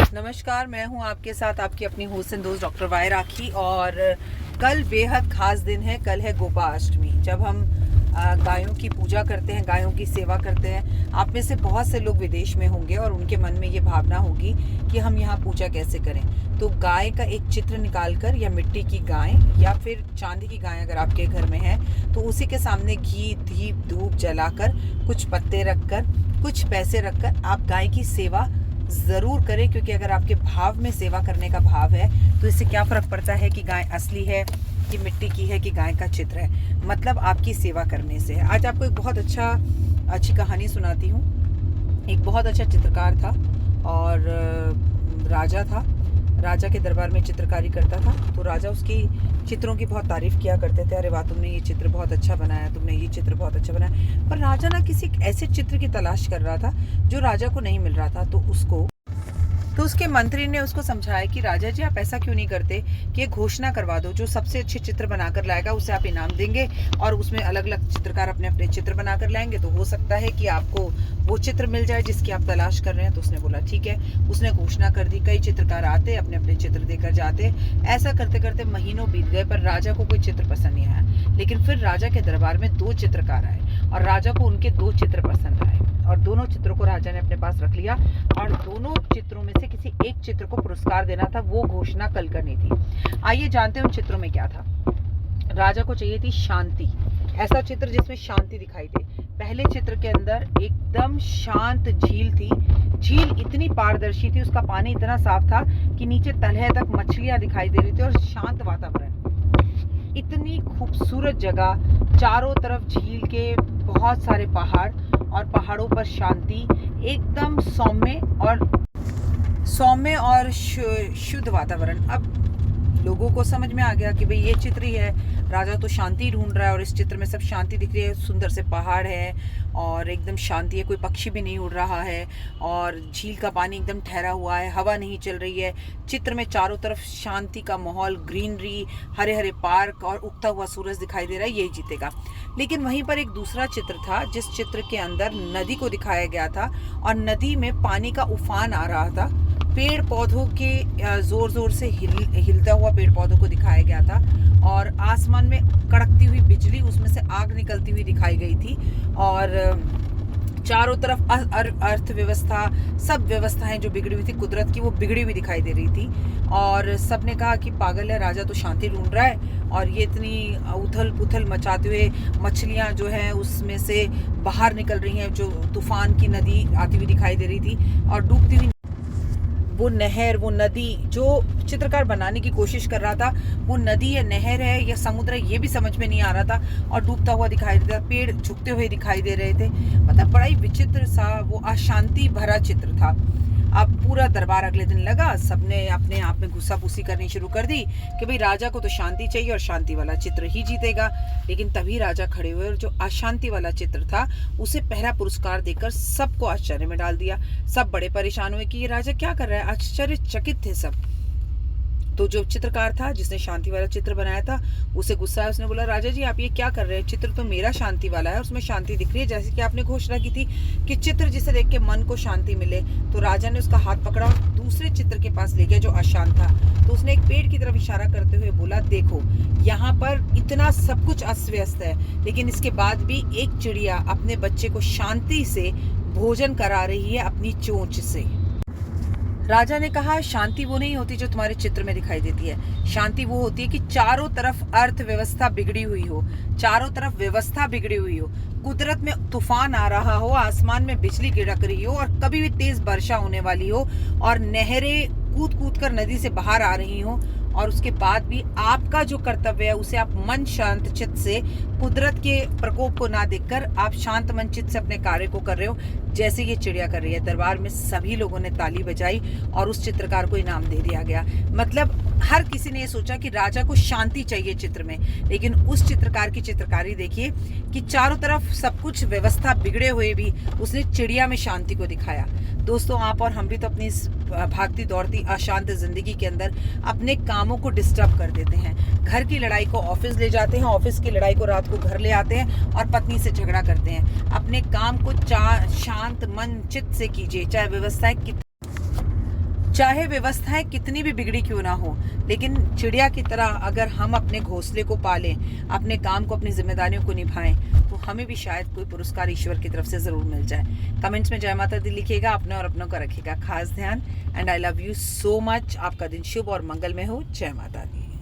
नमस्कार, मैं हूं आपके साथ आपकी अपनी होस्ट एंड दोस्त डॉक्टर वाई राखी। और कल बेहद खास दिन है। कल है गोपाष्टमी, जब हम गायों की पूजा करते हैं, गायों की सेवा करते हैं। आप में से बहुत से लोग विदेश में होंगे और उनके मन में ये भावना होगी कि हम यहाँ पूजा कैसे करें। तो गाय का एक चित्र निकालकर, या मिट्टी की गाय या फिर चांदी की गाय अगर आपके घर में है, तो उसी के सामने घी, दीप, धूप जलाकर, कुछ पत्ते रखकर, कुछ पैसे रखकर आप गाय की सेवा ज़रूर करें। क्योंकि अगर आपके भाव में सेवा करने का भाव है तो इससे क्या फ़र्क पड़ता है कि गाय असली है कि मिट्टी की है कि गाय का चित्र है। मतलब आपकी सेवा करने से है। आज आपको एक बहुत अच्छी कहानी सुनाती हूँ। एक बहुत अच्छा चित्रकार था और राजा था। राजा के दरबार में चित्रकारी करता था, तो राजा उसकी चित्रों की बहुत तारीफ किया करते थे। अरे वाह, तुमने ये चित्र बहुत अच्छा बनाया, तुमने ये चित्र बहुत अच्छा बनाया। पर राजा ना किसी ऐसे चित्र की तलाश कर रहा था जो राजा को नहीं मिल रहा था। तो उसके मंत्री ने उसको समझाया कि राजा जी, आप ऐसा क्यों नहीं करते कि एक घोषणा करवा दो, जो सबसे अच्छे चित्र बनाकर लाएगा उसे आप इनाम देंगे, और उसमें अलग अलग चित्रकार अपने अपने चित्र बनाकर लाएंगे, तो हो सकता है कि आपको वो चित्र मिल जाए जिसकी आप तलाश कर रहे हैं। तो उसने बोला ठीक है। उसने घोषणा कर दी। कई चित्रकार आते, अपने अपने चित्र देकर जाते। ऐसा करते करते महीनों बीत गए, पर राजा को कोई चित्र पसंद नहीं आया। लेकिन फिर राजा के दरबार में 2 चित्रकार आए और राजा को उनके 2 चित्र पसंद आए, और दोनों चित्रों को राजा ने अपने पास रख लिया। और दोनों चित्रों में से किसी एक चित्र को पुरस्कार देना था, वो घोषणा कल करनी थी। आइए जानते हैं उन चित्रों में क्या था। राजा को चाहिए थी शांति, ऐसा चित्र जिसमें शांति दिखाई दे। पहले चित्र के अंदर एकदम शांत झील थी। झील इतनी पारदर्शी थी, उसका पानी इतना साफ था कि नीचे तलहट तक मछलियां दिखाई दे रही थी, और शांत वातावरण। इतनी खूबसूरत जगह, चारों तरफ झील के बहुत सारे पहाड़, और पहाड़ों पर शांति, एकदम सौम्य और शुद्ध वातावरण। अब लोगों को समझ में आ गया कि भाई ये चित्र ही है। राजा तो शांति ढूंढ रहा है और इस चित्र में सब शांति दिख रही है। सुंदर से पहाड़ है और एकदम शांति है, कोई पक्षी भी नहीं उड़ रहा है, और झील का पानी एकदम ठहरा हुआ है, हवा नहीं चल रही है। चित्र में चारों तरफ शांति का माहौल, ग्रीनरी, हरे हरे पार्क और उगता हुआ सूरज दिखाई दे रहा है, यही जीतेगा। लेकिन वहीं पर एक दूसरा चित्र था, जिस चित्र के अंदर नदी को दिखाया गया था, और नदी में पानी का उफान आ रहा था। पेड़ पौधों के जोर जोर से हिलता हुआ पेड़ पौधों को दिखाया गया था, और आसमान में कड़कती हुई बिजली, उसमें से आग निकलती हुई दिखाई गई थी। और चारों तरफ अर्थव्यवस्था, सब व्यवस्थाएं जो बिगड़ी हुई थी कुदरत की, वो बिगड़ी हुई दिखाई दे रही थी। और सबने कहा कि पागल है, राजा तो शांति ढूंढ रहा है, और ये इतनी उथल पुथल मचाते हुए मछलियां जो हैं उसमें से बाहर निकल रही हैं, जो तूफान की नदी आती हुई दिखाई दे रही थी, और डूबती हुई वो नहर, वो नदी जो चित्रकार बनाने की कोशिश कर रहा था, वो नदी या नहर है या समुद्र है, ये भी समझ में नहीं आ रहा था, और डूबता हुआ दिखाई दे रहा था। पेड़ झुकते हुए दिखाई दे रहे थे। मतलब बड़ा ही विचित्र सा, वो अशांति भरा चित्र था। अब पूरा दरबार अगले दिन लगा, सबने अपने आप में घुसापुसी करनी शुरू कर दी कि भाई राजा को तो शांति चाहिए और शांति वाला चित्र ही जीतेगा। लेकिन तभी राजा खड़े हुए और जो अशांति वाला चित्र था उसे पहला पुरस्कार देकर सबको आश्चर्य में डाल दिया। सब बड़े परेशान हुए कि ये राजा क्या कर रहा है, आश्चर्यचकित थे सब। तो जो चित्रकार था, जिसने शांति वाला चित्र बनाया था, उसे गुस्सा है। उसने बोला, राजा जी आप ये क्या कर रहे हैं, चित्र तो मेरा शांति वाला है और उसमें शांति दिख रही है, जैसे कि आपने घोषणा की थी कि चित्र जिसे देख के मन को शांति मिले। तो राजा ने उसका हाथ पकड़ा और दूसरे चित्र के पास ले गया जो अशांत था। तो उसने एक पेड़ की तरफ इशारा करते हुए बोला, देखो यहाँ पर इतना सब कुछ अस्त व्यस्त है, लेकिन इसके बाद भी एक चिड़िया अपने बच्चे को शांति से भोजन करा रही है अपनी चोंच से। राजा ने कहा, शांति वो नहीं होती जो तुम्हारे चित्र में दिखाई देती है। शांति वो होती है कि चारों तरफ अर्थव्यवस्था बिगड़ी हुई हो, चारों तरफ व्यवस्था बिगड़ी हुई हो, कुदरत में तूफान आ रहा हो, आसमान में बिजली गिड़क रही हो, और कभी भी तेज वर्षा होने वाली हो, और नहरें कूद कूद कर नदी से बाहर आ रही हो, और उसके बाद भी आपका जो कर्तव्य है उसे आप मन शांत चित्त से, कुदरत के प्रकोप को ना देखकर आप शांत मन चित्त से अपने कार्य को कर रहे हो, जैसे ये चिड़िया कर रही है। दरबार में सभी लोगों ने ताली बजाई और उस चित्रकार को इनाम दे दिया गया। मतलब हर किसी ने ये सोचा कि राजा को शांति चाहिए चित्र में, लेकिन उस चित्रकार की चित्रकारी देखिए कि चारों तरफ सब कुछ व्यवस्था बिगड़े हुए भी उसने चिड़िया में शांति को दिखाया। दोस्तों, आप और हम भी तो अपनी इस भागती दौड़ती अशांत जिंदगी के अंदर अपने कामों को डिस्टर्ब कर देते हैं। घर की लड़ाई को ऑफिस ले जाते हैं, ऑफिस की लड़ाई को रात को घर ले आते हैं और पत्नी से झगड़ा करते हैं। अपने काम को शांत मन चित्त से कीजिए, चाहे व्यवस्थाएं चाहे व्यवस्थाएं कितनी भी बिगड़ी क्यों ना हो, लेकिन चिड़िया की तरह अगर हम अपने घोंसले को पालें, अपने काम को, अपनी जिम्मेदारियों को निभाएं, तो हमें भी शायद कोई पुरस्कार ईश्वर की तरफ से ज़रूर मिल जाए। कमेंट्स में जय माता दी लिखिएगा, अपने और अपनों का रखिएगा खास ध्यान। And I love you so much. आपका दिन शुभ और मंगलमय हो। जय माता दी।